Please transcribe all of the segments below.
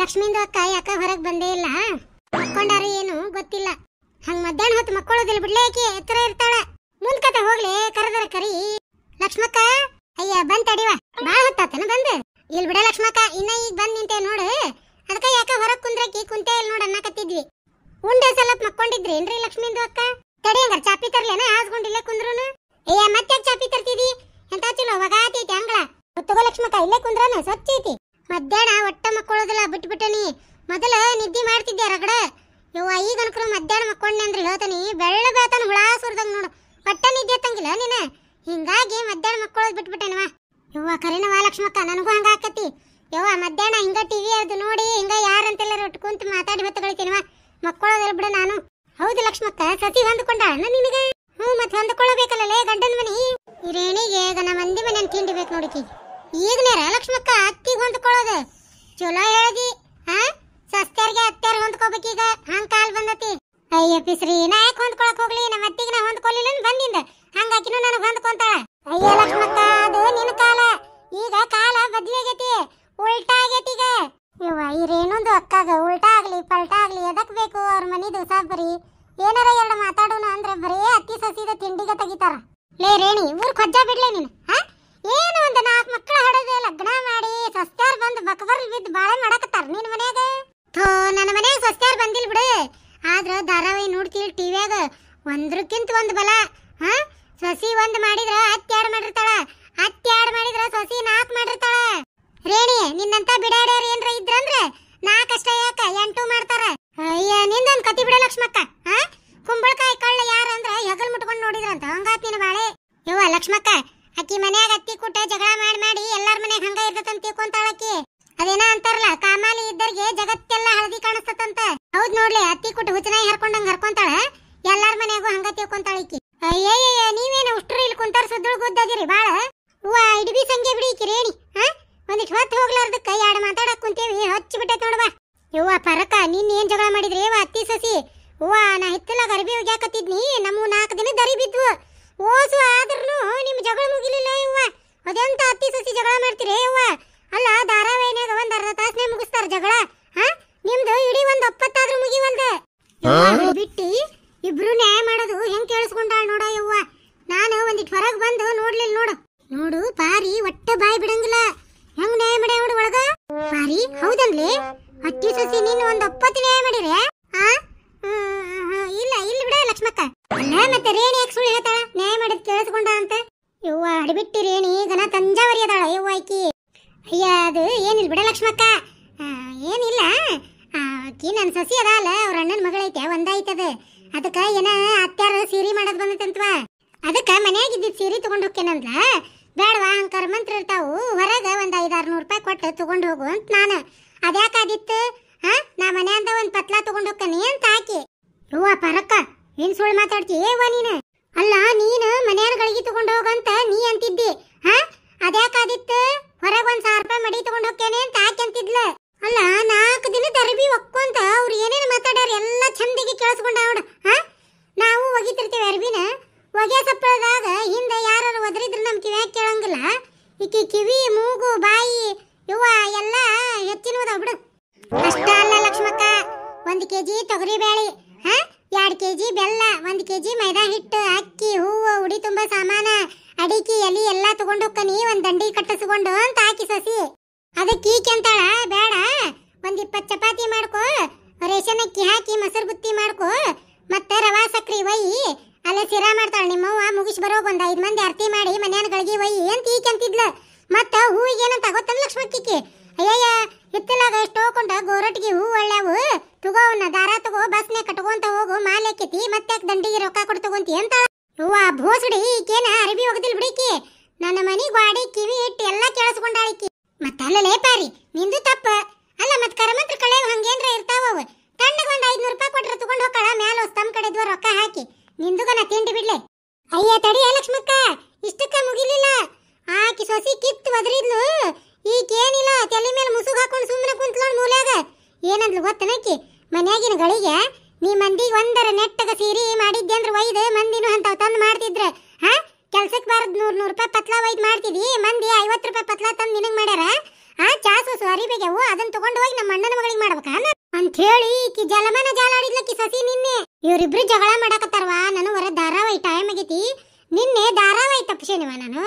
ಲಕ್ಷ್ಮಿಂದು ಅಕ್ಕ ಯಾಕ ಹೊರಗೆ ಬಂದೇ ಇಲ್ಲ, ಮಕ್ಕೊಂಡಾರು ಏನು ಗೊತ್ತಿಲ್ಲ. ಹಂಗ ಮಧ್ಯಾಹ್ನ ಹೊತ್ತು ಮಕ್ಕಳೋದಿಲ್ಲ ಬಿಡ್ಲೇ, ಆಕಿ ಎತ್ತರ ಇರ್ತಾಳ. ಮುಂದ್ಕತ ಹೋಗ್ಲಿ, ಕರೆದರ ಕರಿ. ಲಕ್ಷ್ಮಕ್ಕ ಅಯ್ಯ ಬಂದ್ ತಡಿವ, ಬಾಳ ಹೊತ್ತಾತನ ಬಂದ್. ಇಲ್ ಬಿಡ ಲಕ್ಷ್ಮಕ್ಕ, ಇನ್ನ ಈಗ ಬಂದ್ ನಿಂತೆ ನೋಡು. ಅದಕ್ಕ ಯಾಕ ಹೊರಗ್ ಕುಂದ್ರಕಿ ಕುಂತೆ ಇಲ್ಲ ನೋಡ್ ಅನ್ನಕತ್ತಿದ್ವಿ. ಉಂಡೆ ಸ್ವಲ್ಪ ಮಕ್ಕೊಂಡಿದ್ರಿ ಏನ್ರಿ ಲಕ್ಷ್ಮಿಂದು ಅಕ್ಕ? ತಡಿ ಹಂಗಾರ ಚಾಪಿ ತರ್ಲೇನ, ಹಾಸ್ಕೊಂಡಿಲ್ಲೇ ಕುಂದ್ರುನು. ಅಯ್ಯ ಮತ್ತೆ ಚಾಪಿ ತರ್ತಿದಿ? ಎಂತ ಚಲೋ ಒಗಾತೈತಿ ಅಂಗಳ. ತಗೋ ಲಕ್ಷ್ಮಕ್ಕ, ಇಲ್ಲೇ ಕುಂದ್ರನ ಸ್ವಚ್ಛ ಐತಿ. ಮಧ್ಯಾಹ್ನ ಒಟ್ಟ ಮಕ್ಕಳೋದಿಲ್ಲ, ಬಿಟ್ಬಿಟ್ಟನಿ. ಮೊದಲ ನಿದ್ದೆ ಮಾಡ್ತಿದ್ದೆ ರಗಡ. ಯವ್ವ ಈಗ ಅನ್ಕರು ಮಧ್ಯಾಹ್ನ ಮಕ್ಕೊಂಡೆ ಅಂದ್ರೆ ಹೇಳ್ತಾನಿ, ಬೆಳ್ಳ ಬೇತನ ಹುಳ ಸುರ್ದಂಗ ನೋಡು. ಒಟ್ಟ ನಿದ್ದೆ ತಂಗಿಲ್ಲ ನೀನ, ಹಿಂಗಾಗಿ ಮಧ್ಯಾಹ್ನ ಮಕ್ಕಳೋದ್ ಬಿಟ್ಬಿಟ್ಟೆನವ. ಯವ್ವ ಕರಿನವಾ ಲಕ್ಷ್ಮಕ್ಕ, ನನಗೂ ಹಂಗ ಆಕತಿ. ಯವ್ವ ಮಧ್ಯಾಹ್ನ ಹಿಂಗ ಟಿವಿ ಅದು ನೋಡಿ ಹಿಂಗ ಯಾರಂತೆಲ್ಲರೂ ಒಟ್ಟು ಕುಂತು ಮಾತಾಡಿ ಹೊತ್ತಗಳಿತೀನವ, ಮಕ್ಕಳೋದಿಲ್ಲ ಬಿಡ ನಾನು. ಹೌದು ಲಕ್ಷ್ಮಕ್ಕ, ಸತಿ ಹೊಂದ್ಕೊಂಡಾಳ ನಿನಗೆ? ಹ್ಞೂ ಮತ್ತೆ ಹೊಂದ್ಕೊಳ್ಳಬೇಕಲ್ಲೇ ಗಂಡನ ಮನಿ. ರೇಣಿಗೆ ನಮ್ಮ ಮಂದಿ ಮನೆ ತಿಂಡಿ ಬೇಕು ನೋಡಿಕಿ. ಈಗನೇರ ಲಕ್ಷ್ಮಕ್ಕ ಅತ್ತಿಗೆ ಹೊಂದ್ಕೊಳ್ಳೋದು ಚಲೋ ಹೇಳದಿ. ಹಾ ಸಸ್ತ್ಯಾರ್ಗೆ ಅತ್ಯಾರ ಹೊಂದ್ಕೋಬೇಕೀಗ, ಹಂಗ ಕಾಲ್ ಬಂದತಿ. ಅಯ್ಯ ಪಿಸ್ರಿ, ನಾ ಯಾಕೆ ಹೊಂದ್ಕೊಳಕ್ ಹೋಗ್ಲಿ? ನಮ್ಮ ಅತ್ತಿಗೆ ನಾ ಹೊಂದ್ಕೊಲಿಲ್ಲ ಬಂದಿಂದ, ಹಂಗಾಕಿನೂ ನನಗೆ ಹೊಂದ್ಕೊಂತಾಳ. ಅಯ್ಯ ಲಕ್ಷ್ಮಕ್ಕ, ಅದು ನಿನ್ನ ಕಾಲ, ಈಗ ಕಾಲ ಬದ್ಲಾಗೈತಿ, ಉಲ್ಟಾ ಆಗೈತಿ ಈಗ. ಇವ ಇರೇನೊಂದು ಅಕ್ಕಾಗ ಉಲ್ಟಾ ಆಗ್ಲಿ ಪಲ್ಟಾ ಆಗ್ಲಿ ಎದಕ್ ಬೇಕು? ಅವ್ರ ಮನಿದು ಸಾಬರಿ ಏನಾರ ಎರಡು ಮಾತಾಡೋಣ ಅಂದ್ರೆ ಬರೇ ಅತ್ತಿ ಸಸಿದ ತಿಂಡಿಗೆ ತೆಗಿತಾರ. ಲೇ ರೇಣಿ, ಊರ್ ಕೊಜ್ಜಾ ಬಿಡ್ಲೇ ನೀನು. ಹಾ ಏನು ಒಂದು 4 ಮಕ್ಕಳ ಹಡದೆ ಲಗ್ನ ಮಾಡಿ ಸಸ್ತ್ಯಾರ್ ಬಂದು ಬಕಬರ್ಲ್ ಬಿದ್ದು ಬಾಳೆ ಮಾಡಕತ್ತಾರ ನಿನ್ ಮನ್ಯಾಗ. ಥೋ, ನನ್ನ ಮನ್ಯಾಗ ಸಸ್ತ್ಯಾರ್ ಬಂದಿಲ್ ಬಿಡು, ಆದ್ರ ಧಾರಾವಾಹಿ ನೋಡ್ತಿಲ್ ಟಿವ್ಯಾಗ, ಒಂದ್ರಕ್ಕಿಂತ ಒಂದ್ ಬಲ. ಹಾ ಸಸಿ ಒಂದ್ ಮಾಡಿದ್ರ ಅತ್ತಿ 2 ಮಾಡಿರ್ತಾಳ, ಅತ್ತಿ 2 ಮಾಡಿದ್ರ ಸಸಿ 4 ಮಾಡಿರ್ತಾಳ. ರೇಣಿ, ನಿನ್ನಂತ ಬಿಡಾಡ್ಯಾರ ಏನ್ರ ಇದ್ರಂದ್ರ 4 ಅಷ್ಟ ಯಾಕ 8 ಮಾಡ್ತಾರ. ಅಯ್ಯ ನಿಂದೊಂದ್ ಕತಿ ಬಿಡ ಲಕ್ಷ್ಮಕ್ಕ. ಹಾ ಕುಂಬಳಕಾಯಿ ಕಳ್ಳ ಯಾರ ಅಂದ್ರ ಹೆಗಲ್ ಮುಟ್ಕೊಂಡ್ ನೋಡಿದ್ರಂತ, ಹಂಗಾತ್ ನಿನ್ ಬಾಳೆ. ಯವ್ವ ಲಕ್ಷ್ಮಕ್ಕ, ಅಕ್ಕಿ ಮನ್ಯಾಗ ಅತ್ತಿ ಕುಟ್ಟ ಜಗಳ ಮಾಡಿ ಎಲ್ಲಾರ ಮನ್ಯಾಗ ಹಂಗ ಇರ್ತದಂತ ತಿಳ್ಕೊಂತಾಳಕ್ಕಿ. ಅದೇನ ಅಂತಾರಲ್ಲ, ಕಾಮಾಲಿ ಇದ್ದರ್ಗೆ ಜಗತ್ತೆಲ್ಲ ಹಳದಿ ಕಾಣಿಸ್ತದಂತ. ಹೌದ್ ನೋಡ್ಲಿ, ಅತ್ತಿ ಕುಟ್ಟ ಹುಚ್ಚನಾಯಿ ಹರ್ಕೊಂಡಂಗ ಹರ್ಕೊಂತಾಳ, ಎಲ್ಲಾರ ಮನ್ಯಾಗೂ ಹಂಗ ತಿಳ್ಕೊಂತಾಳಿಕ್ಕಿ. ಅಯ್ಯಯ್ಯ, ನೀವೇನ ಉಷ್ಟ್ರು ಇಲ್ಲಿ ಕುಂತಾರ ಸುದ್ದಳು ಗುದ್ದದಿರಿ ಬಾಳ. ಹೂವ ಇಡ್ಬಿ ಸಂಗೆ ಬಿಡಿಕಿ ರೇಣಿ. ಹಾ ಒಂದಿಟ್ ಹೊತ್ತು ಹೋಗ್ಲಾರ್ದಕ್ಕ 2 ಮಾತಾಡಕ್ ಕುಂತೇವಿ, ಹಚ್ಚಿ ಬಿಟ್ಟೈತ್ ನೋಡ್ವಾ. ಯವ್ವ ಪರಕ, ನಿನ್ ಏನ್ ಜಗಳ ಮಾಡಿದ್ರಿ ಯವ್ವ ಅತ್ತಿ ಸಸಿ? ಹೂವ ನಾ ಹಿತ್ತಲಾಗ ಅರ್ಬಿ ಒಗ್ಯಾಕತ್ತಿದ್ನಿ, ನಮ್ಮು 4 ದಿನ ದರಿ ಬಿದ್ವು. ಓಸು ಆದ್ರೂ ನಿಮ್ ಜಗಳ ಮುಗಿಲಿಲ್ಲ ಯವ್ವ. ಅದೆಂತ ಅತ್ತಿ ಸಸಿ ಜಗಳ ಮಾಡ್ತೀರಿ ಯವ್ವ? ಅಲ್ಲ ಧಾರಾವಾಹಿನ್ಯಾಗ ಒಂದ್ ಅರ್ಧ ತಾಸನೇ ಮುಗಿಸ್ತಾರ ಜಗಳ. ಹಾ ನಿಮ್ದು ಇಡೀ ಒಂದ್ 70 ಆದ್ರೂ ಮುಗಿವಲ್ದ. ಬಿಟ್ಟಿ ಇಬ್ರು ನ್ಯಾಯ ಮಾಡೋದು ಹೆಂಗ್ ಕೇಳಿಸ್ಕೊಂಡಾಳ ನೋಡ ಯವ್ವ. ನಾನು ಒಂದಿಟ್ ಹೊರಗ್ ಬಂದು ನೋಡ್ಲಿಲ್ಲ ನೋಡು. ನೋಡು ಪಾರಿ ಒಟ್ಟ ಬಾಯಿ ಬಿಡಂಗಿಲ್ಲ, ಹೆಂಗ್ ನ್ಯಾಯ ಮಾಡ್ಯಾವ ನೋಡು ಒಳಗ. ಪಾರಿ ಹೌದನ್ಲಿ, ಅತ್ತಿ ಸಸಿ ನೀನು ಒಂದ್ 70 ನ್ಯಾಯ ಮಾಡಿರಿ? ಆ ಇಲ್ಲ ಇಲ್ಲ ಬಿಡ ಲಕ್ಷ್ಮಕ್ಕ. ಅಲ್ಲ ಮತ್ತೆ ರೇಣಿ ಯಾಕೆ ಸುಳ್ಳು ಹೇಳ್ತಾಳ? ನ್ಯಾಯ ಮಾಡಿದ್ ಕೇಳಿಸ್ಕೊಂಡ ಅಂತ. ಯವ್ವ ಅಡಿಬಿಟ್ಟಿ ರೇಣಿ ಗನ ತಂಜಾವರಿ ಅದಾಳ ಯವ್ವ ಆಕಿ. ಅಯ್ಯ ಅದು ಏನಿಲ್ಲ ಬಿಡ ಲಕ್ಷ್ಮಕ್ಕ, ಏನಿಲ್ಲ. ಆಕಿ ನನ್ನ ಸಸಿ ಅದಲ್ಲ, ಅವ್ರ ಅಣ್ಣನ ಮಗಳೈತೆ, ಒಂದಾಯ್ತದ. ಅದಕ್ಕ ಏನ ಅತ್ಯಾರ ಸೀರೆ ಮಾಡೋದ್ ಬಂದತಂತ್ವ, ಅದಕ್ಕ ಮನ್ಯಾಗ ಇದ್ದಿದ್ ಸೀರೆ ತಗೊಂಡ್ ಹೋಗ್ತೇನಂದ್ಲ. ಬೇಡವಾ ಹಂಗಾರ ಮಂತ್ರ ಇರ್ತಾವು, ಹೊರಗ ಒಂದ್ 500-600 ರೂಪಾಯಿ ಕೊಟ್ಟು ತಗೊಂಡ್ ಹೋಗು ಅಂತ ನಾನು. ಅದ್ಯಾಕಾದಿತ್ತು? ಹಾ ನಾ ಮನ್ಯಾಂದ ಒಂದ್ ಪತ್ಲಾ ತಗೊಂಡ್ ಹೋಗ್ತಾನೆ ಅಂತ ಆಕಿ. ಯವ್ವ ಪರಕ್ಕ, ಏನ್ ಸುಳ್ಳು ಮಾತಾಡ್ತೀಯವ್ವ ನೀನು? ಅಲ್ಲ ನೀನು ಮನ್ಯಾನ ಗಳಿಗೆ ತಗೊಂಡ್ ಹೋಗಂತ ನೀ ಅಂತಿದ್ದಿ. ಹಾ ಅದ್ಯಾಕಾದಿತ್ತು? ಹೊರಗ ಒಂದ್ 1000 ರೂಪಾಯಿ ಮಡಿ ತಗೊಂಡ್ ಹೋಗ್ತೇನೆ ಅಂತ ಆಕಿ ಅಂತಿದ್ಲ. ಅಲ್ಲ 4 ದಿನದ ಅರಬಿ ಒಕ್ಕೊಂತ ಅವ್ರು ಏನೇನು ಮಾತಾಡ್ಯಾರ ಎಲ್ಲ ಚಂದಿಗೆ ಕೇಳಿಸ್ಕೊಂಡ ನೋಡ. ಹಾ ನಾವು ಒಗಿತಿರ್ತೀವಿ ಅರ್ಬಿನ, ಒಗೆ ಸಪ್ಪಳದಾಗ ಹಿಂದೆ ಯಾರು ಒದರಿದ್ರು ನಮ್ ಕಿವ್ಯಾಗ ಕೇಳಂಗಿಲ್ಲ. ಈಕಿ ಕಿವಿ ಮೂಗು ಬಾಯಿ ಇವ ಎಲ್ಲ ಹೆಚ್ಚಿನವದಾವ್ ಬಿಡು. ಅಷ್ಟ ಅಲ್ಲ ಲಕ್ಷ್ಮಕ್ಕ, 1 kg ತೊಗರಿ ಬೇಳೆ, 2 kg ಬೆಲ್ಲ, 1 kg ಮೈದಾ ಹಿಟ್ಟು, ಅಕ್ಕಿ, ಹೂವು, ಉಡಿ ತುಂಬ ಸಾಮಾನ, ಅಡಿಕೆ ಎಲಿ ಎಲ್ಲಾ ತಗೊಂಡ್ ಹೋಗ್ಕನಿ, ಒಂದ್ ದಂಡಿ ಕಟ್ಟಿಸ್ಕೊಂಡು ಅಂತ ಹಾಕಿ ಸಸಿ. ಅದಕ್ಕೆ ಈಕೆ ಅಂತಾಳ, ಬೇಡ ಒಂದ್ 20 ಚಪಾತಿ ಮಾಡ್ಕೋ, ರೇಷನ್ ಅಕ್ಕಿ ಹಾಕಿ ಮೊಸರು ಬುತ್ತಿ ಮಾಡ್ಕೋ, ಮತ್ತೆ ರವಾ ಸಕ್ರಿ ಒಯ್ಯಿ, ಅಲ್ಲೇ ಸಿರಾ ಮಾಡ್ತಾಳ ನಿಮ್ಮವ್ವ, ಮುಗಿಸ್ ಬರೋಗ ಒಂದ್ 5 ಮಂದಿ ಆರತಿ ಮಾಡಿ ಮನ್ಯಾನ ಗಳಿಗೆ ಒಯ್ಯಿ ಅಂತ ಈಕೆ ಅಂತಿದ್ಲ. ಮತ್ತ ಹೂವಿಗೆ ಏನಂತ ಗೊತ್ತಲ್ಲ ಲಕ್ಷ್ಮಕ್ಕಿಕ್ಕೆ? ಅಯ್ಯಯ್ಯ ಹಿತ್ತಲಾಗ ಎಷ್ಟೋ ಕೊಂಡ ಗೋರಟಿಗೆ ಹೂ ಒಳ್ಳೆವು, ತಗೋ ಅವನ್ನ ದಾರ ತಗೋ, ಬಸ್ನೆ ಕಟ್ಕೊಂತ ಹೋಗು, ಮಾಲೆ ಕೆತ್ತಿ ಮತ್ತೆ ದಂಡಿಗೆ ರೊಕ್ಕ ಕೊಟ್ಟು ತಗೊಂತಿ ಅಂತ. ಹೂವ ಭೋಸಡಿ ಈಕೇನ ಅರಬಿ ಒಗದಿಲ್ ಬಿಡಿಕಿ, ನನ್ನ ಮನಿ ಗಾಡಿ ಕಿವಿ ಇಟ್ಟು ಎಲ್ಲ ಕೇಳಿಸ್ಕೊಂಡಾಳಿಕಿ. ಮತ್ತಲ್ಲೇ ಪಾರಿ ನಿಂದು ತಪ್ಪ ಅಲ್ಲ, ಮತ್ ಕರಮಂತ್ರ ಕಳೆ ಹಂಗೇನ್ರ ಇರ್ತಾವ, ತಣ್ಣಗ ಒಂದ್ 500 ರೂಪಾಯಿ ಕೊಟ್ರೆ ತಗೊಂಡ್ ಹೋಗ್ಕಳ, ಮ್ಯಾಲ ತಮ್ಮ ಕಡೆದ್ವ ರೊಕ್ಕ ಹಾಕಿ, ನಿಂದುಗನ ತಿಂಡಿ ಬಿಡ್ಲೆ. ಅಯ್ಯ ತಡಿಯ ಲಕ್ಷ್ಮಕ್ಕ, ಇಷ್ಟಕ್ಕ ಮುಗಿಲಿಲ್ಲ. ಆಕಿ ಸೊಸಿ ಕಿತ್ತು ಒದರಿದ್ಲು, ಈಗೇನಿಲ್ಲ ತಲೆ ಮೇಲೆ ಮುಸುಗ್ ಹಾಕೊಂಡು ಸುಮ್ಮನೆ ಕುಂತ್ಕೊಂಡ್ ಮೂಲ್ಯಾಗ. ಏನಂದ್ಲು ಗೊತ್ತನಕ್ಕಿ? ಮನ್ಯಾಗಿನ ಗಳಿಗೆ ನೀ ಮಂದಿಗೆ ಒಂದರ ನೆಟ್ಟಗ ಸೀರಿ ಮಾಡಿದ್ದೆ ಅಂದ್ರೆ ಒಯ್ದು ಮಂದಿನೂ ಅಂತಾವ್ ತಂದು ಮಾಡ್ತಿದ್ರ. ಹಾ ಕೆಲ್ಸಕ್ಕೆ ಬಾರದ್ 100 ರೂಪಾಯಿ ಪತ್ಲಾ ಒಯ್ದು ಮಾಡ್ತಿದಿ, ಮಂದಿ 50 ರೂಪಾಯಿ ಪತ್ಲಾ ತಂದು ನಿನಗ್ ಮಾಡ್ಯಾರ. ಆ ಚಾಸು ಅರಿಬೇಗೆವು ಅದನ್ನ ತಗೊಂಡು ಹೋಗಿ ನಮ್ಮ ಅಣ್ಣನ ಮಗಳಿಗೆ ಮಾಡ್ಬೇಕಾ ಅಂತ ಹೇಳಿ ಈಕಿ ಜಲಮಾನ ಜಾಲ ಆಡಿದ್ಲಕ್ಕಿ ಸಸಿ ನಿನ್ನೆ. ಇವ್ರಿಬ್ರು ಜಗಳ ಮಾಡಕತ್ತಾರವಾ. ನಾನು ಹೊರ ಧಾರಾವಾಹಿ ಟೈಮ್ ಆಗೈತಿ. ನಿನ್ನೆ ಧಾರಾವಾಹಿ ತಪ್ಪಿಸೇನಿವ ನಾನು.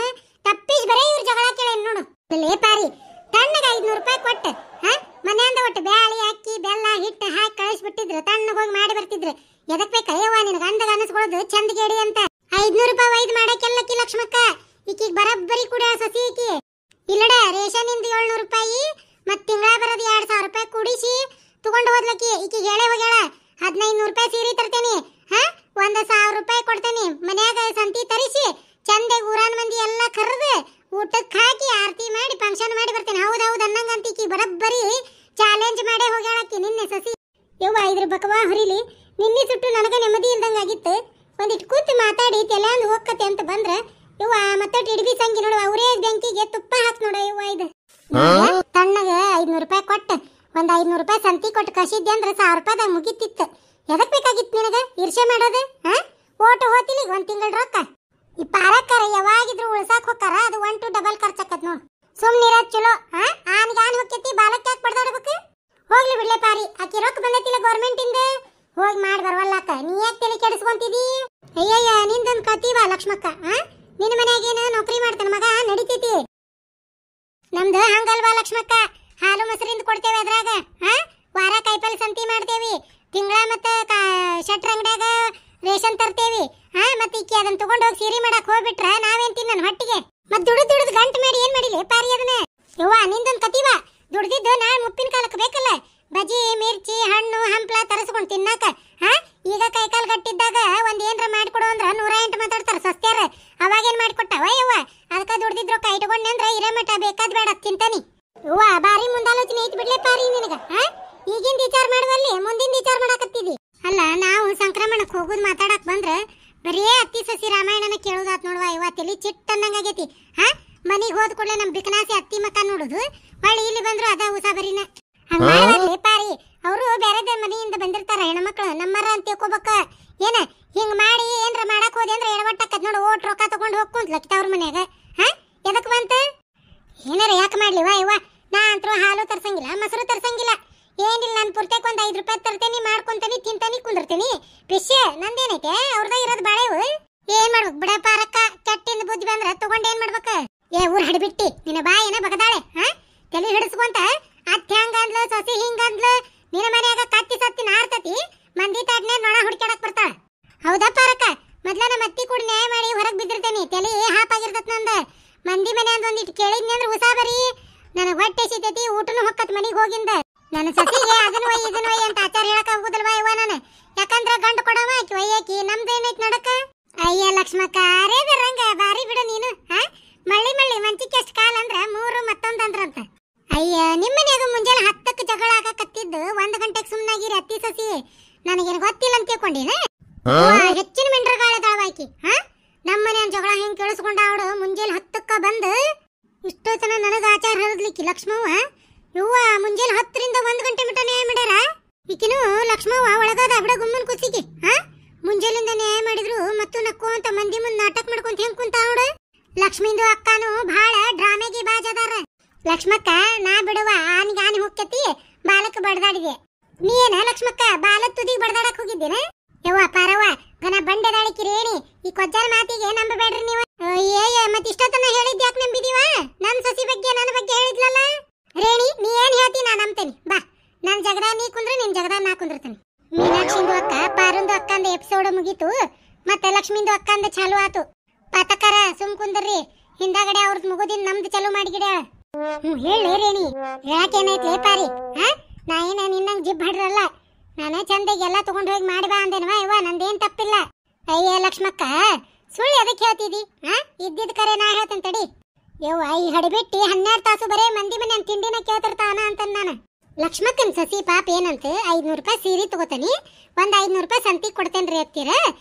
ತಪ್ಪಿಸ್ ಬರೇ ಇವ್ರ ಜಗಳ ಕೇಳೇನ್ ನೋಡು. ಲೇ ಪಾರಿ ತಣ್ಣಗ 500 ರೂಪಾಯಿ ಕೊಟ್ಟು ಮನೆಯಿಂದ ಒಟ್ಟು ಬ್ಯಾಳಿ ಅಕ್ಕಿ ಬೆಲ್ಲ ಹಿಟ್ಟು ಹಾಕಿ ಕಳಿಸ್ಬಿಟ್ಟಿದ್ರು. ತಣ್ಣಗ ಹೋಗಿ ಮಾಡಿ ಬರ್ತಿದ್ರು. ಎದಕ್ ಬೇಕಯ್ಯವ್ವ ನಿನಗೆ ಅಂದಾಗ ಅನಿಸ್ಕೊಳ್ಳೋದು ಚಂದಗೇಡಿ ಅಂತ. 500 ರೂಪಾಯಿ ಒಯ್ದು ಮಾಡಕ್ಕೆಲ್ಲಕ್ಕಿ ಲಕ್ಷ್ಮಕ್ಕ. ಈಕಿಗೆ ಬರಬ್ಬರಿ ಕೂಡ ಸಸಿ ಈಕಿ ಇಲ್ಲಡ ರೇಷನ್ ಇಂದ 700 ರೂಪಾಯಿ ಮತ್ ತಿಂಗಳ ಬರೋದು 2000 ರೂಪಾಯಿ ಕೂಡಿಸಿ ತಗೊಂಡು ಹೋದ್ಲಕ್ಕಿ. ಈಕಿಗೆ ಹೇಳೇ ಹೋಗ್ಯಾಳ 1500 ರೂಪಾಯಿ ಸೀರೆ ತರ್ತೇನಿ, 1000 ರೂಪಾಯಿ ಕೊಡ್ತೇನಿ. ಮನ್ಯಾಗ ಸಂತಿ ತರಿಸಿ ಚಂದಾಗಿ ಊರಾನ್ ಮಂದಿ ಎಲ್ಲ ಕರೆದು ಊಟಕ್ಕೆ ಹಾಕಿ ಆರತಿ ಮಾಡಿ ಫಂಕ್ಷನ್ ಮಾಡಿ ಬರ್ತೇನೆ. ಹೌದೌದು ಅನ್ನಂಗಂತ ಈಕಿ ಬರಬ್ಬರಿ ಚಾಲೆಂಜ್ ಮಾಡೇ ಹೋಗ್ಯಾಳಕ್ಕಿ ನಿನ್ನೆ ಸಸಿ. ಯವ್ವ ಇದ್ರ ಬಕವಾ ಹೊರಿಲಿ ನಿನ್ನೆ ಸುಟ್ಟು ನನಗೆ ನೆಮ್ಮದಿ ಇಲ್ದಂಗಾಗಿತ್ತು. ಒಂದಿಟ್ಟು ಕೂತು ಮಾತಾಡಿ ತೆಲೆಂದು ಹೋಗ್ಕತೆ ಅಂತ ಬಂದ್ರೆ ಯವ್ವ ಮತ್ತೆ ಇಡ್ಬಿ ಸಂಗಿ ನೋಡುವ ಅವರೇ ಬೆಂಕಿಗೆ ತುಪ್ಪ ಹಾಕಿ ನೋಡ. ಯವ್ವ ಇದು ತಣ್ಣಗೆ 500 ರೂಪಾಯಿ ಕೊಟ್ಟು ಒಂದ್ 500 ರೂಪಾಯಿ ಸಂತಿ ಕೊಟ್ಟು ಕಸಿದ್ದೆ ಅಂದ್ರೆ 1000 ರೂಪಾಯಿದಾಗ ಮುಗಿತಿತ್ತು. ಎದಕ್ ಬೇಕಾಗಿತ್ತು ನಿನಗೆ ಈರ್ಷೆ ಮಾಡೋದು? ಓಟು ಹೋತಿಲಿ 1 ತಿಂಗಳ ರೊಕ್ಕ ಈ ಪಾರಕ್ಕಾರ ಯಾವಾಗಿದ್ರು ಉಳ್ಸಾಕ್ ಹೋಗಾರ. ಅದು 1 to ಡಬಲ್ ಖರ್ಚಾಕತ್ ನೋಡ್. ಸುಮ್ನಿರೋದ್ ಚಲೋ. ಆನ್ಗೆ ಆನ್ ಹೋಗ್ತೈತಿ ಬಾಲಕ್ಕೆ ಯಾಕೆ ಬಡ್ದಾಡ್ಬೇಕು? ಹೋಗ್ಲಿ ಬಿಡ್ಲೆ ಪಾರಿ ಆಕಿ ರೊಕ್ಕ ಬಂದೈತಿಲ್ಲ ಗೌರ್ಮೆಂಟ್ ಇಂದ ಹೋಗಿ ಮಾಡಿ ಬರವಲ್ಲಾಕ. ನೀ ಯಾಕೆ ತಲೆ ಕೆಡಿಸ್ಕೊಂತಿದಿ? ಅಯ್ಯಯ್ಯ ನಿಂದೊಂದು ಕತೀವ ಲಕ್ಷ್ಮಕ್ಕ. ನಿನ್ನ ಮನ್ಯಾಗೇನು ನೌಕರಿ ಮಾಡ್ತಾನ ಮಗ ನಡಿತೈತಿ. ನಮ್ದು ಹಂಗಲ್ವಾ ಲಕ್ಷ್ಮಕ್ಕ. ಹಾಲು ಮೊಸರಿಂದ ಕೊಡ್ತೇವೆ ಅದ್ರಾಗ. ವಾರ ಕಾಯಿಪಲ್ಲೆ ಸಂತಿ ಮಾಡ್ತೇವಿ. ತಿಂಗಳ ಮತ್ತೆ ಶೆಟ್ರ ಅಂಗಡ್ಯಾಗ ರೇಷನ್ ತರ್ತೇವಿ. ಮತ್ತೆ ಈಕಿ ಅದನ್ನ ತಗೊಂಡು ಹೋಗಿ ಸೀರೆ ಮಾಡಕ್ ಹೋಗ್ಬಿಟ್ರ ನಾವೇನ್ ತಿನ್ನ ಹೊಟ್ಟಿಗೆ. ಮತ್ ದುಡಿದ್ ಗಂಟು ಮಾಡಿ ಏನ್ ಮಾಡಿಲಿ ಪಾರಿ ಅದನ್ನ? ಯವ್ವ ನಿಂದೊಂದು ಕತೀವ. ದುಡ್ದಿದ್ದು ನಾಳೆ ಮುಪ್ಪಿನ ಕಾಲಕ್ಕೆ ಬೇಕಲ್ಲ. ಬಜಿ ಮಿರ್ಚಿ ಹಣ್ಣು ಹಂಪ್ಲ ತರಿಸ್ಕೊಂಡು ತಿನ್ನಾಕ. ಈಗ ಕೈಕಾಲ್ ಗಟ್ಟಿದ್ದಾಗ ಒಂದ್ ಏನ್ರ ಮಾಡ್ಕೊಡು ಅಂದ್ರ 108 ಮಾತಾಡ್ತಾರ ಸಸ್ತ್ಯಾರ. ಅವಾಗೇನ್ ಮಾಡ್ಕೊಟ್ಟವ ಯವ್ವ? ಅದಕ್ಕ ದುಡ್ದಿದ್ ರೊಕ್ಕ ಇಟ್ಕೊಂಡೆ ಅಂದ್ರ ಇರಮಠ ಬೇಕಾದ್ ಬೇಡ ತಿಂತಾನಿ. ಯವ್ವ ಬಾರಿ ಮುಂದಾಲೋಚನೆ ಐತಿ ಬಿಡ್ಲೆ ಪಾರಿ ನಿನಗ. ಈಗಿಂದ ವಿಚಾರ ಮಾಡುವಲ್ಲಿ ಮುಂದಿನ ವಿಚಾರ ಮಾಡಾಕತ್ತಿದಿ. ಅಲ್ಲ ನಾವು ಸಂಕ್ರಮಣಕ್ಕೆ ಹೋಗುದ್ ಮಾತಾಡಕ್ ಬಂದ್ರ ಬರೀ ಅತ್ತಿ ಸಸಿ ರಾಮಾಯಣನ ಕೇಳುದಾತ್ ನೋಡುವ. ಯವ್ವ ತಲಿ ಚಿಟ್ ಅನ್ನಂಗಾಗೈತಿ. ಮನಿಗ್ ಹೋದ್ ಕೂಡಲೇ ನಮ್ ಬಿಕನಾಸಿ ಅತ್ತಿ ಮಕ್ಕ ನೋಡುದು. ಹೊಳ್ಳಿ ಇಲ್ಲಿ ಬಂದ್ರು ಅದ ಉಸಾಬರಿನ ಹಂಗ ಪಾರಿ. ಅವರು ಬೇರೆದ ಮನೆಯಿಂದ ಬಂದಿರ್ತಾರ ಹೆಣ್ಮಕ್ಳು ನಮ್ಮರ ಅಂತ ತಿಳ್ಕೊಬೇಕ. ಏನ ಹಿಂಗ್ ಮಾಡಿ ಏನ್ರ ಮಾಡಕ್ ಹೋದೆ ಅಂದ್ರೆ ಎಡವಟ್ಟಕ್ಕದ್ ನೋಡು. ಓಟ್ ರೊಕ್ಕ ತಗೊಂಡು ಹೋಗ್ಕೊಂತ ಅವ್ರ ಮನ್ಯಾಗ. ಎದಕ್ ಬಂತ ಏನಾರ ಯಾಕೆ ಮಾಡ್ಲಿವ ಯವ್ವ? ನಾ ಅಂತೂ ಹಾಲು ತರ್ಸಂಗಿಲ್ಲ ಮೊಸರು ತರ್ಸಂಗಿಲ್ಲ ಏನಿಲ್ಲ. ನಾನು ಪುರ್ತಕ್ಕೆ ಒಂದ್ 5 ರೂಪಾಯಿ ತರ್ತೇನಿ ಮಾಡ್ಕೊಂತಾನಿ ತಿಂತಾನಿ ಕುಂದಿರ್ತೀನಿ. ಪಿಶ್ಯ ನಂದೇನೈತೆ ಅವ್ರದಾಗ ಇರೋದು ಬಾಳೆವು. ಏನ್ ಮಾಡ್ಬೇಕು ಬಿಡ ಪಾರಕ್ಕ. ಕೆಟ್ಟಿಂದ ಬುದ್ಧಿ ಬಂದ್ರ ತಗೊಂಡ್ ಏನ್ ಮಾಡ್ಬೇಕ? ಏ ಊರ್ ಹಡಿಬಿಟ್ಟಿ ನಿನ್ನ ಬಾಯಿನ ಬಗದಾಳೆ. ತಲೆ ಹಿಡಿಸ್ಕೊಂತ ಅತ್ತಿ ಹಂಗಂದ್ಲು ಸೊಸಿ ಹಿಂಗಂದ್ಲು. ನಿನ್ನ ಮನ್ಯಾಗ ಕತ್ತಿ ಸತ್ತಿ ನಾರ್ತತಿ ಮಂದಿ ತಾಟ್ನೆ ನೊಣ ಹುಡ್ಕ್ಯಾಡಕ್ ಬರ್ತಾಳ. ಹೌದಾ ಪಾರಕ್ಕ? ಮೊದ್ಲ ನಮ್ಮ ಅತ್ತಿ ಕೂಡ ನ್ಯಾಯ ಮಾಡಿ ಹೊರಗ್ ಬಿದ್ದಿರ್ತೇನಿ. ತಲೆ ಹಾಪಾಗಿರ್ತತ್ ನಂದ. ಮಂದಿ ಮನೆ ಅಂತ ಒಂದಿಟ್ಟು ಕೇಳಿದ್ನಿ ಅಂದ್ರೆ ಉಸಾಬರಿ ನನಗ್ ಹೊಟ್ಟೆ ಸಿತೈತಿ. ಊಟನು ಹೊಕ್ಕತ್ ಮನಿಗ್ ಹೋಗಿಂದ. ನನ್ನ ಸಸಿಗೆ ಅದನ್ನ ಒಯ್ ಇದನ್ನ ಒಯ್ ಅಂತ ಆಚಾರ ಹೇಳಕ್ ಆಗುದಿಲ್ವಾ ಯವ್ವ ನಾನು? ಯಾಕಂದ್ರ ಗಂಡು ಕೊಡವ ಆಕಿ ಒಯ್ಯಾಕಿ ನಮ್ದೇನೈತಿ ನಡಕ. ಅಯ್ಯ ಲಕ್ಷ್ಮಕ್ಕ ಅರೇದರಂಗ ಬಾರಿ ಬಿಡು ನೀನು. ಮಳ್ಳಿ ಮಳ್ಳಿ ಮಂಚಿಕೆ ಎಷ್ಟು ಕಾಲ ಅಂದ್ರ 3 ಮತ್ತೊಂದಂದ್ರಂತ. ಅಯ್ಯ ನಿಮ್ಮನ್ಯಾಗ ಮುಂಜಾನೆ 10ಕ್ಕೆ ಜಗಳ ಆಗಾಕತ್ತಿದ್ದು 1 ಗಂಟೆಗೆ ಸುಮ್ಮನಾಗಿರಿ ಅತ್ತಿ ಸಸಿ. ನನಗೇನು ಗೊತ್ತಿಲ್ಲ ಅಂತ ತಿಳ್ಕೊಂಡಿನ? ಹೆಚ್ಚಿನ ಮಿಂಡ್ರಗಾಳದಾಳ ಆಕಿ. ನಮ್ಮನೆ ಜಗಳ ಹೆಂಗ್ ಕೇಳಿಸ್ಕೊಂಡ ಅವಳು ಮುಂಜಾನೆ 10ಕ್ಕ ಬಂದು ಇಷ್ಟೊತ್ತನ ನನಗ ಆಚಾರ ಹರಿದ್ಲಿಕ್ಕಿ ಲಕ್ಷ್ಮವ್ವ. ಯವ್ವ ಮುಂಜಾನೆ 10ರಿಂದ 1 ಗಂಟೆ ಮಟ ನ್ಯಾಯ ಮಾಡ್ಯಾರ. ಈಕಿನು ಲಕ್ಷ್ಮವ್ವ ಒಳಗಾದ ಬಿಡ ಗುಮ್ಮನ್ ಕುಸಿಕಿ. ಮುಂಜಾಲಿಂದ ನ್ಯಾಯ ಮಾಡಿದ್ರು ಮತ್ತು ನಕ್ಕು ಅಂತ ಮಂದಿ ಮುಂದ್ ನಾಟಕ ಮಾಡ್ಕೊಂತ ಹೆಂಗ್ ಕುಂತ ಅವಳು. ಲಕ್ಷ್ಮಿಂದು ಅಕ್ಕನು ಬಹಳ ಡ್ರಾಮೆಗೆ ಬಾಜದಾರ. ಲಕ್ಷ್ಮಕ್ಕ ನಾ ಬಿಡುವ ಆನಿಗೆ ಆನಿ ಹೋಗ್ತತಿ ಬಾಲಕ್ ಬಡ್ದಾಡಿದೆ. ನೀ ಏನ ಲಕ್ಷ್ಮಕ್ಕ ಬಾಲ ತುದಿಗೆ ಬಡ್ದಾಡಕ್ ಹೋಗಿದ್ದೇನ? ಯವ್ವ ಪಾರವ್ವ ಗನ ಬಂಡೆದಾಳಿಕಿ ರೇಣಿ. ಈ ಕೊಜ್ಜಾರ ಮಾತಿಗೆ ನಂಬಬೇಡ್ರಿ ನೀವು. ಏ ಮತ್ ಇಷ್ಟೊತ್ತನ ಹೇಳಿದ್ ಯಾಕೆ ನಂಬಿದೀವ? ನನ್ ಸಸಿ ಬಗ್ಗೆ ನನ್ನ ಬಗ್ಗೆ ಹೇಳಿದ್ಲಲ್ಲ ರೇಣಿ. ನೀ ಏನ್ ಹೇಳ್ತಿ ನಾ ನಂಬ್ತೇನಿ. ಬಾ ನನ್ ಜಗದ ನೀ ಕುಂದ್ರೆ ನಿನ್ ಜಗದ ನಾ ಕುಂದಿರ್ತೇನೆ. ಮೀನಾಕ್ಷಿಂದು ಅಕ್ಕ ಪಾರುಂದು ಅಕ್ಕಂದ ಎಪಿಸೋಡ್ ಮುಗೀತು. ಮತ್ತೆ ಲಕ್ಷ್ಮಿಂದು ಅಕ್ಕಂದ ಚಾಲು ಆತು. ಪತಕರ ಸುಮ್ ಕುಂದ್ರಿ. ಹಿಂದಾಗಡೆ ಅವ್ರದ್ ಮುಗುದಿನ್ ನಮ್ದು ಚಾಲು ಮಾಡಿಗಿಡ್ಯಾಳ. ಹೇಳಿ ರೇಣಿ ಹೇಳಕೇನೈತ್ಲೇ ಪಾರಿ? ನಾ ಏನ ನಿನ್ನಂಗ್ ಜಿಬ್ ಹಡ್ರಲ್ಲ. ನಾನು ಚಂದಾಗಿ ಎಲ್ಲ ತಗೊಂಡ್ ಹೋಗಿ ಮಾಡಿ ಬಾ ಅಂದೇನವ. ಯವ್ವ ನಂದೇನ್ ತಪ್ಪಿಲ್ಲ. ಅಯ್ಯ ಲಕ್ಷ್ಮಕ್ಕ ಸುಳ್ಳು ಎದಕ್ಕೆ ಹೇಳ್ತಿದಿ? ಇದ್ದಿದ್ ಕರೆ ನಾ ಹೇಳ್ತೇನೆ ತಡಿ. ಯವ್ವ ಈ ಹಡಿಬಿಟ್ಟಿ 12 ತಾಸು ಬರೇ ಮಂದಿ ಮನೆ ತಿಂಡಿನ ಕೇಳ್ತಿರ್ತಾನ ಅಂತ ನಾನು. ಲಕ್ಷ್ಮಕ್ಕನ್ ಸಸಿ ಪಾಪ ಏನಂತ 500 ರೂಪಾಯಿ ಸೀರೆ ತಗೋತಾನಿ, ಒಂದ್ 500 ರೂಪಾಯಿ ಸಂತಿ ಕೊಡ್ತೇನ್ರಿ ಅತ್ತೀರ,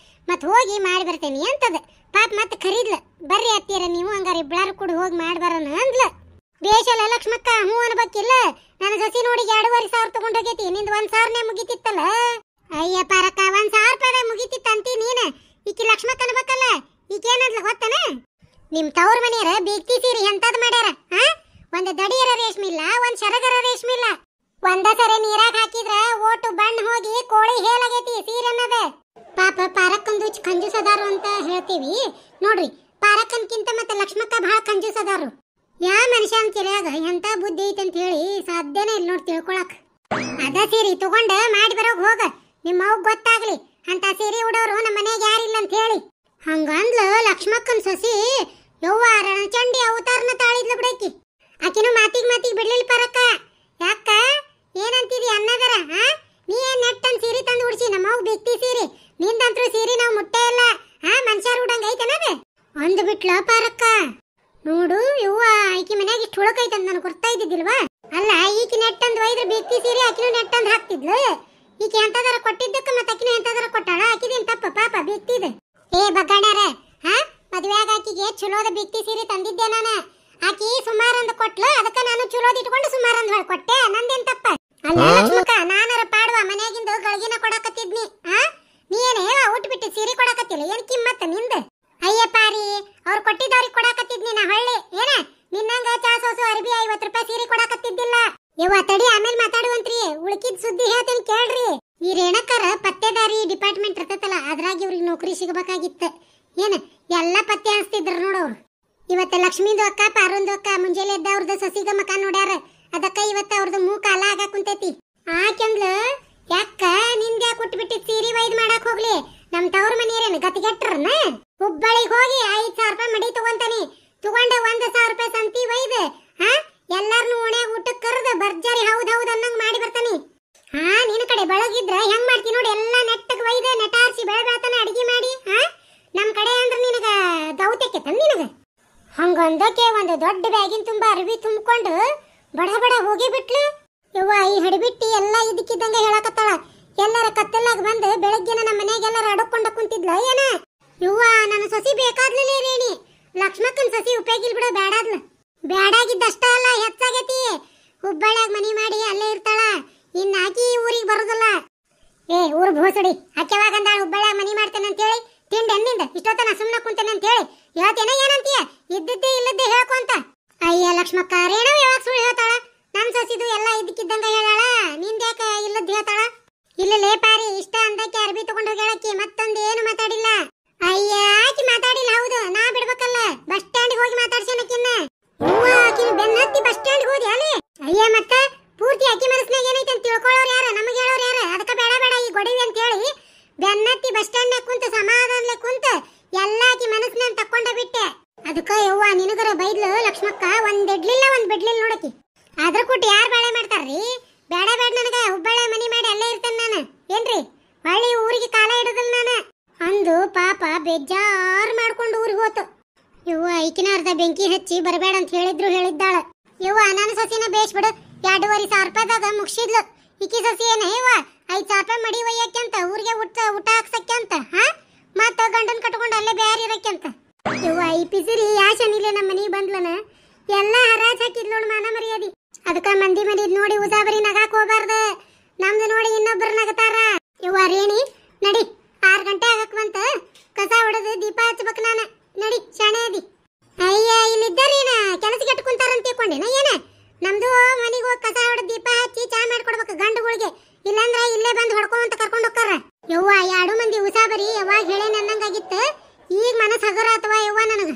ಮತ್ ಹೋಗಿ ಮಾಡಿ ಬರ್ತೇನಿ ಅಂತದ. ಪಾಪ ಮತ್ ಖರೀದ್ಲ. ಬರ್ರಿ ಅತ್ತೀರ ನೀವು ಹಂಗಾರ ಇಬ್ಬಳಾರು ಕೂಡ ಹೋಗಿ ಮಾಡಿ ಬರೋಣ ಅಂದ್ಲ. ಬೇಷಲ್ಲ ಲಕ್ಷ್ಮಕ್ಕ ಹ್ಞೂ ಅನ್ಬೇಕಿಲ್ಲ. ನನ್ನ ಸಸಿ ನೋಡಿ 2,500 ತಗೊಂಡೋಗೈತಿ. ನಿಂದ 1,000ನೇ ಮುಗಿತಿತ್ತಲ್ಲ. ಅಯ್ಯ ಪಾರಕ್ಕ 1,000 ರೂಪಾಯಿ ಮುಗಿತಿತ್ತ ಅಂತಿ ನೀನ. ಈಕಿ ಲಕ್ಷ್ಮಕ್ಕ ಅನ್ಬೇಕಲ್ಲ. ಈಕೇನಂದ್ಲ ಗೊತ್ತನ? ನಿಮ್ ತವ್ರ ಮನೆಯರ ಬೀಗ್ತಿ ಸೀರೆ ಎಂತದ್ ಮಾಡ್ಯಾರ. ಒಂದ್ ದಡಿಯರ ರೇಷ್ಮೆ ಇಲ್ಲ, ಒಂದ್ ಶರಗರ ರೇಷ್ಮೆ ಇಲ್ಲ. ಒಂದ ಸರಿ ನೀರಾಗ ಹಾಕಿದ್ರ ಓಟು ಬಣ್ಣ ಹೋಗಿ ಕೋಳಿ ಹೇಲಾಗೈತಿ ಸೀರೆ ಅನ್ನದ. ಪಾಪ ಪಾರಕ್ಕಂದು ಕಂಜೂಸ್ ಅದಾರು ಅಂತ ಹೇಳ್ತೀವಿ ನೋಡ್ರಿ, ಪಾರಕ್ಕನ್ಕಿಂತ ಮತ್ತೆ ಲಕ್ಷ್ಮಕ್ಕ ಬಹಳ ಕಂಜೂಸ್ ಅದಾರು. ಯಾ ಮನುಷ್ಯನ ತಲೆಯಾಗ ಎಂತ ಬುದ್ಧಿ ಐತಿ ಅಂತ ಹೇಳಿ ಸಾಧ್ಯನೇ ಇಲ್ಲ ನೋಡಿ ತಿಳ್ಕೊಳಕ್. ಅದ ಸೀರೆ ತಗೊಂಡ ಮಾಡಿ ಬರೋಗ್ ಹೋಗ, ನಿಮ್ಮ ಅವ್ಗ ಗೊತ್ತಾಗ್ಲಿ ಅಂತ ಸೀರೆ ಉಡೋರು ನಮ್ಮ ಮನೆಯಾಗ ಯಾರಿಲ್ಲ ಅಂತ ಹೇಳಿ. ಹಂಗಂದ್ಲ ಲಕ್ಷ್ಮಕ್ಕನ್ ಸೊಸಿ ಯವ್ವ ರಣಚಂಡಿ ಅವತಾರನ ತಾಳಿದ್ಲ ಬಿಡಕಿ. ಆಕಿನೂ ಮಾತಿಗೆ ಬಿಡ್ಲಿಲ್ಲ ಪಾರಕ್ಕ. ಯಾಕ ಏನಂತಿದಿ ಅನ್ನದರ? ನೀ ಏನ್ ನೆಟ್ಟನ್ ಸೀರೆ ತಂದು ಉಡ್ಸಿ, ನಮ್ಮವ್ ಬಿತ್ತಿ ಸೀರೆ, ನಿಂದಂತ್ರು ಸೀರೆ ನಾವು ಮುಟ್ಟೆ ಇಲ್ಲ. ಮನುಷ್ಯರು ಉಡಂಗ ಐತನದ ಅಂದ್ ಬಿಟ್ಲ ಪಾರಕ್ಕ. ನೋಡು ಯವ್ವ ಈಕಿ ಮನ್ಯಾಗ ಇಷ್ಟು ಹುಳಕೈತಂತ ನನಗೆ ಗೊತ್ತಾ ಇದ್ದಿದ್ದಿಲ್ವಾ? ಅಲ್ಲ ಈಕಿ ನೆಟ್ಟಂದ್ ಒಯ್ದ್ರ ಬಿತ್ತಿ ಸೀರೆ ಆಕಿನೂ ನೆಟ್ಟಂದ್ ಹಾಕ್ತಿದ್ಲು. ಈಕಿ ಎಂತದರ ಕೊಟ್ಟಿದ್ದಕ್ಕ ಮತ್ತ ಆಕಿನೂ ಎಂತದರ ಕೊಟ್ಟಾಳ. ಆಕಿದೇನ್ ತಪ್ಪ ಪಾಪ ಬಿತ್ತಿದ. ಏ ಬಗ್ಗಾಡ್ಯಾರ, ಮದ್ವೆಯಾಗ ಆಕಿಗೆ ಚಲೋದ ಬಿತ್ತಿ ಸೀರೆ ತಂದಿದ್ದೆ ನಾನು. ಆಕಿ ಸುಮಾರಂದ್ ಕೊಟ್ಲು, ಅದಕ್ಕ ನಾನು ಚಲೋದ್ ಇಟ್ಕೊಂಡು ಸುಮಾರಂದ್ ಹೊಳ್ಕೊಟ್ಟೆ. ನಂದೇನ್ ತಪ್ಪ? ಅಲ್ಲ ಲಕ್ಷ್ಮಕ್ಕ, ನಾನರ ಪಾಡುವ ಮನ್ಯಾಗಿಂದು ಗಳಿಗಿನ ಕೊಡಕತ್ತಿದ್ನಿ. ನೀ ಏನೇ ಉಟ್ಬಿಟ್ಟು ಸೀರೆ ಕೊಡಕತ್ತಿಲ್ಲ, ಏನ್ ಕಿಮ್ಮತ್ತ ನಿಂದ? ಅಯ್ಯ ಪಾರಿ, ಅವ್ರು ಕೊಟ್ಟಿದ್ದವ್ರಿಗೆ ಕೊಡಕತ್ತಿದ್ನಿ ನಾ ಹೊಳ್ಳಿ. ಏನ ನಿನ್ನಂಗ ಚಾ ಸೋಸು ಅರ್ಬಿ 50 ರೂಪಾಯಿ ಸೀರೆ ಕೊಡಕತ್ತಿದ್ದಿಲ್ಲ. ಯವ್ವ ತಡಿ, ಆಮೇಲೆ ಮಾತಾಡುವಂತ್ರಿ. ಉಳ್ಕಿದ್ ಸುದ್ದಿ ಹೇಳ್ತೇನೆ ಕೇಳ್ರಿ. ಈ ರೇಣಕರ ಪತ್ತೆದಾರಿ ಡಿಪಾರ್ಟ್ಮೆಂಟ್ ಇರ್ತೈತಲ್ಲ, ಅದ್ರಾಗ ಇವ್ರಿಗೆ ನೌಕರಿ ಸಿಗಬೇಕಾಗಿತ್ತ. ಏನ ಎಲ್ಲ ಪತ್ತೆ ಅನ್ಸ್ತಿದ್ರ ನೋಡವ್ರು. ಇವತ್ತ ಲಕ್ಷ್ಮೀದು ಅಕ್ಕ ಪಾರುಂದು ಅಕ್ಕ ಮುಂಜಾನೆ ಎದ್ದ ಅವ್ರದ್ದು ಸಸಿಗ ಮಕ ನೋಡ್ಯಾರ. ಅದಕ್ಕ ಇವತ್ತ ಅವ್ರದ್ದು ಮೂಕ ಅಲ್ಲ ಆಗ ಕುಂತೈತಿ. ಆಕೆಂದ್ಲು, ಯಾಕ ನಿಂದ ಯಾಕೆ ಉಟ್ಬಿಟ್ಟಿದ್ ಸೀರೆ ವೈದ್ ಮಾಡಕ್ ಹೋಗ್ಲಿ? ನಮ್ ತವ್ರ ಮನೆಯರೇನು ಗತಿಗೆಟ್ರನ್ನ? ಹುಬ್ಬಳ್ಳಿಗೆ ಹೋಗಿ 5,000 ರೂಪಾಯಿ ಮಡಿ ತಗೊಂತಾನಿ. ತಗೊಂಡ 1,000 ರೂಪಾಯಿ ಸಂತಿ ವೈದ್ ಎಲ್ಲಾರ್ನು ಓಣ್ಯಾಗ ಊಟಕ್ಕೆ ಕರೆದು ಭರ್ಜರಿ ಹೌದ್ ಅನ್ನಂಗ್ ಮಾಡಿ ಬರ್ತಾನಿ. ನಿನ್ನ ಕಡೆ ಬಳಗಿದ್ರ ಹೆಂಗ್ ಮಾಡ್ತಿ ನೋಡಿ, ಎಲ್ಲ ನೆಟ್ಟಗ್ ವೈದ್ ನೆಟಾರ್ಸಿ ಬೆಳೆ ಬೆಳತಾನ ಅಡಿಗೆ ಮಾಡಿ. ನಮ್ ಕಡೆ ಅಂದ್ರ ನಿನಗ ದೌತ್ಯಕ್ಕೆ ತಂದ ನಿನಗ. ಹಂಗಂದಕ್ಕೆ ಒಂದು ದೊಡ್ಡ ಬ್ಯಾಗಿನ ತುಂಬಾ ಅರ್ವಿ ತುಂಬಿಕೊಂಡು ಬಡ ಬಡ ಹೋಗಿ ಬಿಟ್ಲು. ಯವ್ವ ಈ ಹಡಿಬಿಟ್ಟಿ ಎಲ್ಲ ಇದಕ್ಕಿದ್ದಂಗ ಹೇಳಕತ್ತಾಳ. ಎಲ್ಲರ ಕತ್ತಲಾಗ ಬಂದು ಬೆಳಗ್ಗೆನ ನಮ್ಮ ಮನ್ಯಾಗ ಎಲ್ಲರ ಅಡಕೊಂಡ ಕುಂತಿದ್ಲ ಏನ? ಯವ್ವ ನನ್ನ ಸಸಿ ಬೇಕಾದ್ಲೇ ರೇಣಿ. ಲಕ್ಷ್ಮಕ್ಕನ್ ಸಸಿ ಉಪಯೋಗಿಲ್ ಬಿಡ, ಬ್ಯಾಡಾದ್ಲ. ಬ್ಯಾಡಾಗಿದ್ದಷ್ಟ ಅಲ್ಲ, ಹೆಚ್ಚಾಗೈತಿ. ಹುಬ್ಬಳ್ಳಿಯಾಗ ಮನಿ ಮಾಡಿ ಅಲ್ಲೇ ಇರ್ತಾಳ. ಇನ್ನ ಆಕಿ ಊರಿಗೆ ಬರೋದಿಲ್ಲ. ಊರ್ ಭೋಸಡಿ ಆಕೆವಾಗಂದಾಳ ಹುಬ್ಬಳ್ಳಿಯಾಗ ಮನಿ ಮಾಡ್ತೇನೆ ಅಂತ ಹೇಳಿ. ತಿಂಡಿ ಎನ್ನಿಂದ ಇಷ್ಟೊತ್ತನ ಸುಮ್ಮನೆ ಕುಂತೇನೆ ಅಂತ ಹೇಳಿ ಹೇಳ್ತೇನೆ. ಏನಂತೀಯ? ಇದ್ದದ್ದೇ ಇಲ್ಲದ್ದೇ ಹೇಳ್ಕೊ ಅಂತ. ಅಯ್ಯ ಲಕ್ಷ್ಮಕ್ಕ, ರೇಣು ಯಾವಾಗ ಸುಳ್ಳು ಹೇಳ್ತಾಳ? ನನ್ ಸಸಿದು ಎಲ್ಲ ಇದಕ್ಕಿದ್ದಂಗ ಹೇಳಾಳ, ನಿಂದ್ಯಾಕ ಇಲ್ಲದ್ ಹೇಳ್ತಾಳ? ಇಲ್ಲ ಲೇ ಪಾರಿ, ಇಷ್ಟ ಅಂದಕ್ಕೆ ಅರ್ಬಿ ತಗೊಂಡು ಹೋಗ್ಯಾಳಕ್ಕಿ, ಮತ್ತೊಂದು ಏನು ಮಾತಾಡಿಲ್ಲ. ಅಯ್ಯ ಆಕಿ ಮಾತಾಡಿಲ್ಲ, ಹೌದು ನಾ ಬಿಡ್ಬೇಕಲ್ಲ. ಬಸ್ ಸ್ಟ್ಯಾಂಡ್ ಹೋಗಿ ಮಾತಾಡ್ಸೇನಕ್ಕಿನ್ನ. ಆಕಿನ ಬೆನ್ನತ್ತಿ ಬಸ್ ಸ್ಟ್ಯಾಂಡ್ ಹೋದಿ ಅಲ್ಲಿ? ಅಯ್ಯ ಮತ್ತ ಪೂರ್ತಿ ಆಕಿ ಮನಸ್ನಾಗ ಏನೈತೆ ಅಂತ ತಿಳ್ಕೊಳ್ಳೋರು ಯಾರ? ನಮಗೆ ಹೇಳೋರು ಯಾರ? ಅದಕ್ಕ ಬೇಡ ಬೇಡ ಈ ಗೊಡವಿ ಅಂತ ಹೇಳಿ ಬೆನ್ನತ್ತಿ ಬಸ್ ಸ್ಟ್ಯಾಂಡ್ ನಾಗ ಕುಂತ ಸಮಾಧಾನಲೆ ಕುಂತ ಎಲ್ಲ ಆಕಿ ಮನಸ್ನಾಗ ತಕೊಂಡ ಬಿಟ್ಟೆ. ಅದಕ್ಕ ಯವ್ವ ನಿನಗರ ಬೈದ್ಲು ಲಕ್ಷ್ಮಕ್ಕ. ಒಂದ್ ಎಡ್ಲಿಲ್ಲ ಒಂದ್ ಬಿಡ್ಲಿಲ್ಲ ನೋಡಕಿ. ಅದ್ರ ಕೊಟ್ಟು ಯಾರು ಬಾಳೆ ಮಾಡ್ತಾರ್ರಿ? ಬೇಡ ಬೇಡ, ನನಗ ಹುಬ್ಬಳ್ಳಿ ಮನಿ ಮಾಡಿ ಅಲ್ಲೇ ಇರ್ತೇನೆ ನಾನು. ಏನ್ರಿ ಹೊಳ್ಳಿ ಊರಿಗೆ ಕಾಲ ಇಡುದಿಲ್ಲ ನಾನು ಅಂದು ಪಾಪ ಬೇಜಾರು ಮಾಡ್ಕೊಂಡು ಊರಿಗೆ ಹೋತು. ಯವ್ವ ಈಕಿನ ಅರ್ಧ ಬೆಂಕಿ ಹಚ್ಚಿ ಬರಬೇಡ ಅಂತ ಹೇಳಿದ್ದಾಳ. ಯವ್ವ ನನ್ನ ಸಸಿನ ಬೇಸ್ ಬಿಡು, 2,500 ರೂಪಾಯಿದಾಗ ಮುಗಿಸಿದ್ಲು. ಈಕಿ ಸಸಿ ಏನ ಯವ್ವ 5,000 ರೂಪಾಯಿ ಮಡಿ ಒಯ್ಯಕ್ಕೆ ಅಂತ, ಊರಿಗೆ ಊಟ ಹಾಕ್ಸಕ್ಕೆ ಅಂತ, ಮತ್ತ ಗಂಡನ್ ಕಟ್ಕೊಂಡು ಅಲ್ಲೇ ಬ್ಯಾರೆ ಇರಕ್ಕೆ ಅಂತ. ಯವ್ವ ಈ ಪಿಸಿರಿ ಯಾಶನಿಲೆ ನಮ್ಮ ಮನಿ ಬಂದ್ಲನ ಎಲ್ಲ ಹರಾಜ್ ಹಾಕಿದ್ಲೋಳು ಮಾನ ಮರ್ಯಾದಿ. ಅದಕ್ಕ ಮಂದಿ ಮನಿದ್ ನೋಡಿ ಉಸಾಬರಿ ನಗಾಕ್ ಹೋಗ್ಬಾರ್ದ. ನಮ್ದು ನೋಡಿ ಇನ್ನೊಬ್ರು ನಗತಾರ. ಯವ್ವ ರೇಣಿ ನಡಿ, 6 ಗಂಟೆ ಆಗಕ್ ಬಂತ. ಕಸ ಹೊಡೆದು ದೀಪ ಹಚ್ಬೇಕು ನಾನು. ನಡಿ ಶಾಣೆ ಅದಿ. ಅಯ್ಯ ಇಲ್ಲಿದ್ದಾರೇನ ಕೆಲಸಕ್ಕೆ ಇಟ್ಕೊಂತಾರಂತ ತಿಳ್ಕೊಂಡೇನ ಏನ? ನಮ್ದು ಮನಿಗೆ ಹೋಗಿ ಕಸ ಹೊಡೆದು ದೀಪ ಹಚ್ಚಿ ಚಾ ಮಾಡ್ಕೊಡ್ಬೇಕು ಗಂಡುಗಳಿಗೆ. ಇಲ್ಲಾಂದ್ರ ಇಲ್ಲೇ ಬಂದು ಹೊಡ್ಕೊಂತ ಕರ್ಕೊಂಡು ಹೋಗ್ತಾರ. ಯವ್ವ 2 ಮಂದಿ ಉಸಾಬರಿ ಯಾವಾಗ ಹೇಳೇ ನನ್ನಂಗಾಗಿತ್ತ. ಈಗ ಮನಸ್ ಹಗರ ಅಥವಾ ಯವ್ವ ನನಗ.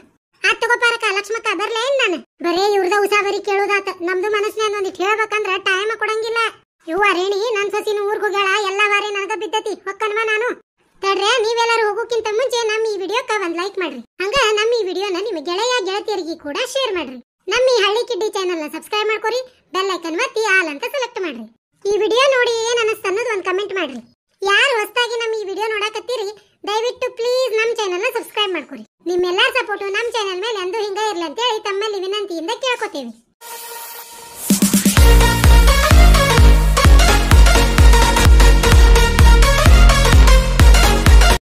ತಗೋಪಾರಕ ಲಕ್ಷ್ಮಕ್ಕ ಬರ್ಲೇ ಏನ್ ನಾನು? ಬರೇ ಇವ್ರದ ಉಸಾಬರಿ ಕೇಳೋದಾತ. ನಮ್ದು ಮನಸ್ಸಿನ ಒಂದಿಟ್ಟು ಹೇಳ್ಬೇಕಂದ್ರ ಟೈಮ್ ಕೊಡಂಗಿಲ್ಲ. ಯವ್ವ ರೇಣಿ ನನ್ ಸಸಿನ ಊರ್ಗ್ ಹೋಗ್ಯಾಳ, ಎಲ್ಲ ವಾರಿ ನನಗ ಬಿದ್ದತಿ ಹೊಕ್ಕನ್ವಾ ನಾನು. ತಡ್ರೆ ನೀವೆಲ್ಲರೂ ಹೋಗೋಕ್ಕಿಂತ ಮುಂಚೆ ನಮ್ಮ ಈ ವಿಡಿಯೋಕ್ಕ ಒಂದ್ ಲೈಕ್ ಮಾಡ್ರಿ. ಹಂಗ ನಮ್ಮ ಈ ವಿಡಿಯೋನ ನಿಮ್ಮ ಗೆಳೆಯ ಗೆಳತಿಯರಿಗೆ ಕೂಡ ಶೇರ್ ಮಾಡ್ರಿ. ನಮ್ಮ ಈ ಹಳ್ಳಿ ಕಿಡ್ಡಿ ಚಾನೆಲ್ ನ ಸಬ್ಸ್ಕ್ರೈಬ್ ಮಾಡ್ಕೊರಿ. ಬೆಲ್ ಐಕನ್ ಒತ್ತಿ ಆಲ್ ಅಂತ ಸೆಲೆಕ್ಟ್ ಮಾಡ್ರಿ. ಈ ವಿಡಿಯೋ ನೋಡಿ ಏನ್ ಅನಸ್ತ ಅನ್ನೋದು ಒಂದ್ ಕಮೆಂಟ್ ಮಾಡ್ರಿ. ಯಾರು ಹೊಸದಾಗಿ ನಮ್ಮ ಈ ವಿಡಿಯೋ ನೋಡಕತ್ತೀರಿ ದಯವಿಟ್ಟು ಪ್ಲೀಸ್ ನಮ್ಮ ಚಾನೆಲ್ ನ ಸಬ್ಸ್ಕ್ರೈಬ್ ಮಾಡ್ಕೊರಿ. ನಿಮ್ಮೆಲ್ಲರ ಸಪೋರ್ಟ್ ನಮ್ಮ ಚಾನೆಲ್ ಮೇಲೆ ಎಂದೂ ಹಿಂಗ ಇರ್ಲಿ ಅಂತ ಹೇಳಿ ತಮ್ಮಲ್ಲಿ ವಿನಂತಿಯಿಂದ ಕೇಳ್ಕೊತೀವಿ.